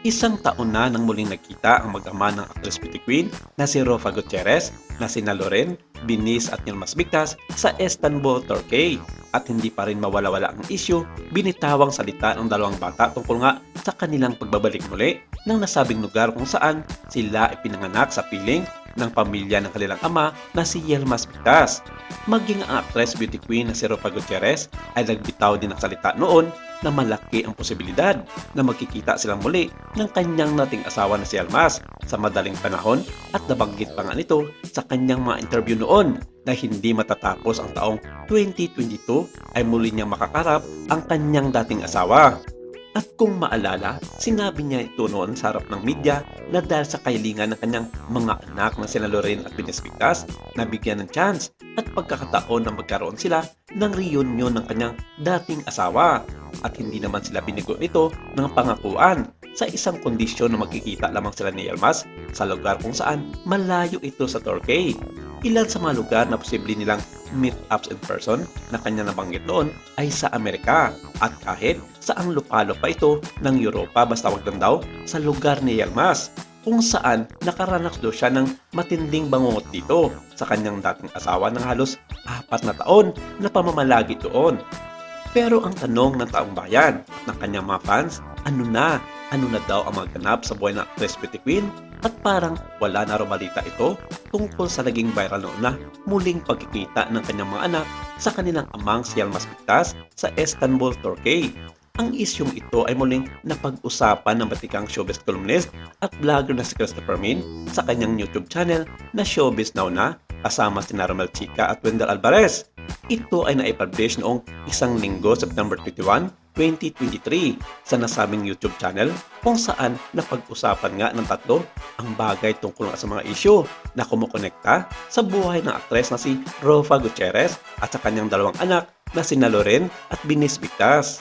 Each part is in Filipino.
Isang taon na nang muling nagkita ang mag-ama ng actress beauty queen na si Rofa Gutierrez na sina Loren, Binis at Yilmaz Bigtas sa Istanbul, Turkey. At hindi pa rin mawala-wala ang issue, binitawang salita ng dalawang bata tungkol nga sa kanilang pagbabalik muli ng nasabing lugar kung saan sila ipinanganak sa piling ng pamilya ng kanilang ama na si Yilmaz Bigtas. Maging ang actress beauty queen na si Rofa Gutierrez ay nagbitaw din ng salita noon na malaki ang posibilidad na magkikita silang muli ng kanyang nating asawa na si Yilmaz sa madaling panahon at nabanggit pa nga nito sa kanyang mga interview noon na hindi matatapos ang taong 2022 ay muli niyang makakarap ang kanyang dating asawa. At kung maalala, sinabi niya ito noon sa harap ng media na dahil sa kahilingan ng kanyang mga anak na sina Loren at Binis Bigtas, nabigyan ng chance at pagkakataon na magkaroon sila ng reunion ng kanyang dating asawa. At hindi naman sila binigo nito ng pangakuan sa isang kondisyon na magkikita lamang sila ni Yilmaz sa lugar kung saan malayo ito sa Turkey. Ilan sa mga lugar na posible nilang meet-ups in person na kanya nabanggit noon ay sa Amerika at kahit saang lupalo pa ito ng Europa basta wag lang daw sa lugar ni Yilmaz kung saan nakaranas daw siya ng matinding bangungot dito sa kanyang dating asawa ng halos 4 na taon na pamamalagi doon. Pero ang tanong ng taong bayan at ng kanyang mga fans, ano na daw ang mga ganap sa buhay ng actress beauty queen? At parang wala na raw balita ito tungkol sa naging viral noon na muling pagkikita ng kanyang mga anak sa kanilang amang si Yilmaz Bigtas sa Istanbul, Turkey. Ang isyong ito ay muling napag-usapan ng batikang showbiz columnist at vlogger na si Christopher Min sa kanyang YouTube channel na Showbiz Now na kasama si Romel Chica at Wendell Alvarez. Ito ay naipublish noong isang linggo, September 21, 2023 sa nasabing YouTube channel kung saan napag-usapan nga ng tatlo ang bagay tungkol sa mga issue na kumukonekta sa buhay ng aktres na si Rofa Gutierrez at sa kanyang dalawang anak na sina Loren at Binis Bigtas.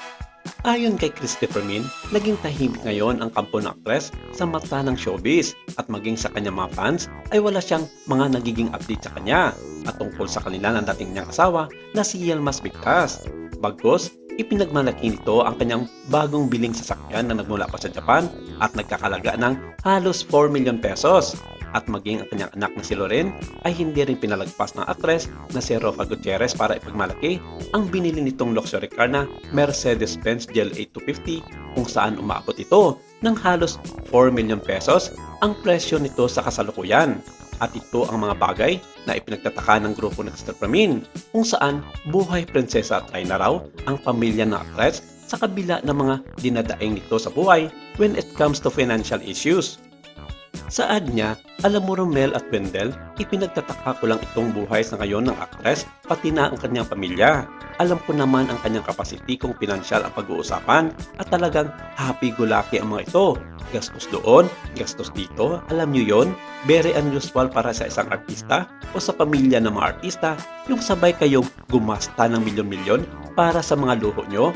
Ayon kay Christopher Min, naging tahimik ngayon ang kampo ng aktres sa mata ng showbiz at maging sa kanyang mga fans ay wala siyang mga nagiging update sa kanya at tungkol sa kanila ng dating niyang asawa na si Yilmaz Bigtas. Bagkus, ipinagmalaki nito ang kanyang bagong biling sasakyan na nagmula pa sa Japan at nagkakalaga ng halos 4 million pesos. At maging ang kanyang anak na si Loren ay hindi rin pinalagpas ng aktres na si Rofa Gutierrez para ipagmalaki ang binili nitong luxury car na Mercedes-Benz GLA 250 kung saan umaabot ito ng halos 4 million pesos ang presyo nito sa kasalukuyan. At ito ang mga bagay na ipinagtataka ng grupo ng Christopher Min kung saan buhay prinsesa at na raw ang pamilya ng aktres sa kabila ng mga dinadaing nito sa buhay when it comes to financial issues. Sa ad niya, alam mo Romel at Wendell, ipinagtataka ko lang itong buhay sa ngayon ng aktres pati na ang kanyang pamilya. Alam ko naman ang kanyang kapasiti kung pinansyal ang pag-uusapan at talagang happy-go-lucky ang mga ito. Gastos doon, gastos dito, alam niyo yon, very unusual para sa isang artista o sa pamilya ng mga artista yung sabay kayong gumasta ng milyon-milyon para sa mga luho nyo.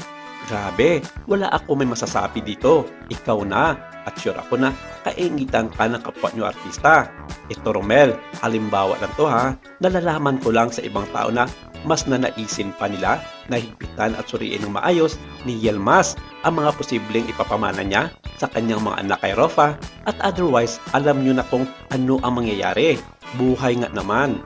Grabe, wala ako may masasabi dito. Ikaw na. At sure ako na kaingitan ka ng kapwa nyo artista. Ito Romel, halimbawa lang to ha. Nalalaman ko lang sa ibang tao na mas nanaisin pa nila na higpitan at suriin ng maayos ni Yilmaz ang mga posibleng ipapamana niya sa kanyang mga anak kay Rofa at otherwise alam nyo na kung ano ang mangyayari. Buhay nga naman.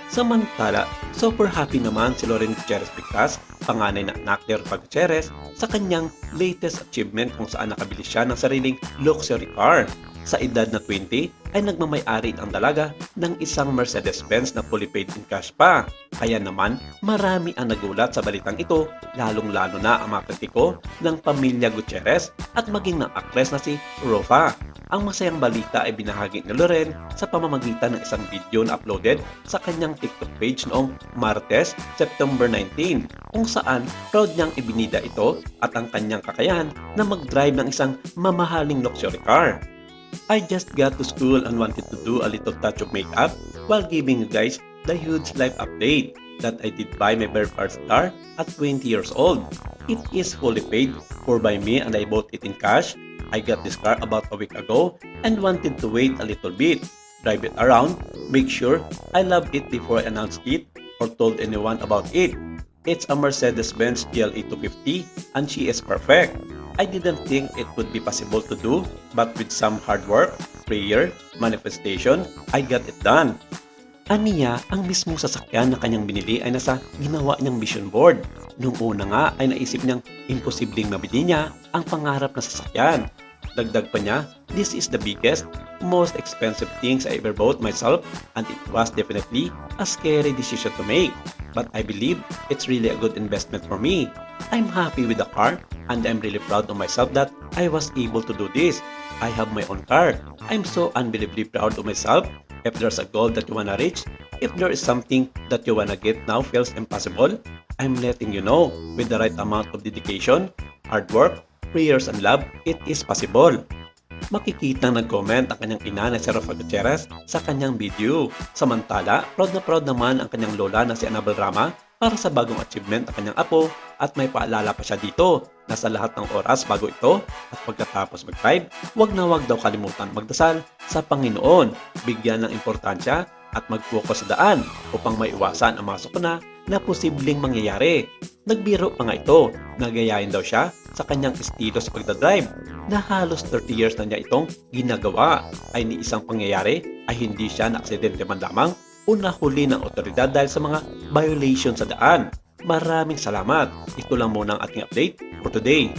Samantala, super happy naman si Loren Gutierrez Bigtas, panganay na anak ni Rofa Gutierrez, sa kanyang latest achievement kung saan nakabili siya ng sariling luxury car. Sa edad na 20 ay nagmamay-ari ang dalaga ng isang Mercedes-Benz na fully paid in cash pa. Kaya naman marami ang nagulat sa balitang ito, lalong-lalo na ang mga kritiko ng pamilya Gutierrez at maging ng aktres na si Rofa. Ang masayang balita ay binahagi ni Loren sa pamamagitan ng isang video na uploaded sa kanyang TikTok page noong Martes, September 19, kung saan proud niyang ibinida ito at ang kanyang kakayahan na mag-drive ng isang mamahaling luxury car. I just got to school and wanted to do a little touch of makeup while giving you guys the huge life update that I did buy my very first car at 20 years old. It is fully paid for by me and I bought it in cash. I got this car about a week ago and wanted to wait a little bit, drive it around, make sure I love it before I announced it or told anyone about it. It's a Mercedes-Benz GLE 250 and she is perfect. I didn't think it would be possible to do, but with some hard work, prayer, manifestation, I got it done. Aniya, ang mismong sasakyan na kanyang binili ay nasa ginawa niyang vision board. Nung una nga ay naisip niyang imposibleng mabili niya ang pangarap na sasakyan. Dagdag pa niya, this is the biggest, most expensive things I ever bought myself and it was definitely a scary decision to make. But I believe it's really a good investment for me. I'm happy with the car and I'm really proud of myself that I was able to do this. I have my own car. I'm so unbelievably proud of myself. If there's a goal that you wanna reach, if there is something that you wanna get now feels impossible, I'm letting you know with the right amount of dedication, hard work, prayers and love, it is possible. Makikitang nag-comment ang kanyang ina na si Rafa Gutierrez sa kanyang video. Samantala, proud naman ang kanyang lola na si Annabel Rama para sa bagong achievement ng kanyang apo at may paalala pa siya dito na sa lahat ng oras bago ito at pagkatapos mag-drive, wag daw kalimutan magdasal sa Panginoon, bigyan ng importansya at mag-focus sa daan upang maiwasan ang mga sakuna na posibleng mangyayari. Nagbiro pa nga ito, nagayain daw siya sa kanyang estilo sa pagdadrive na halos 30 years na niya itong ginagawa ay ni isang pangyayari ay hindi siya na-aksidente man lamang o nahuli ng otoridad dahil sa mga violation sa daan. Maraming salamat. Ito lang muna ang ating update for today.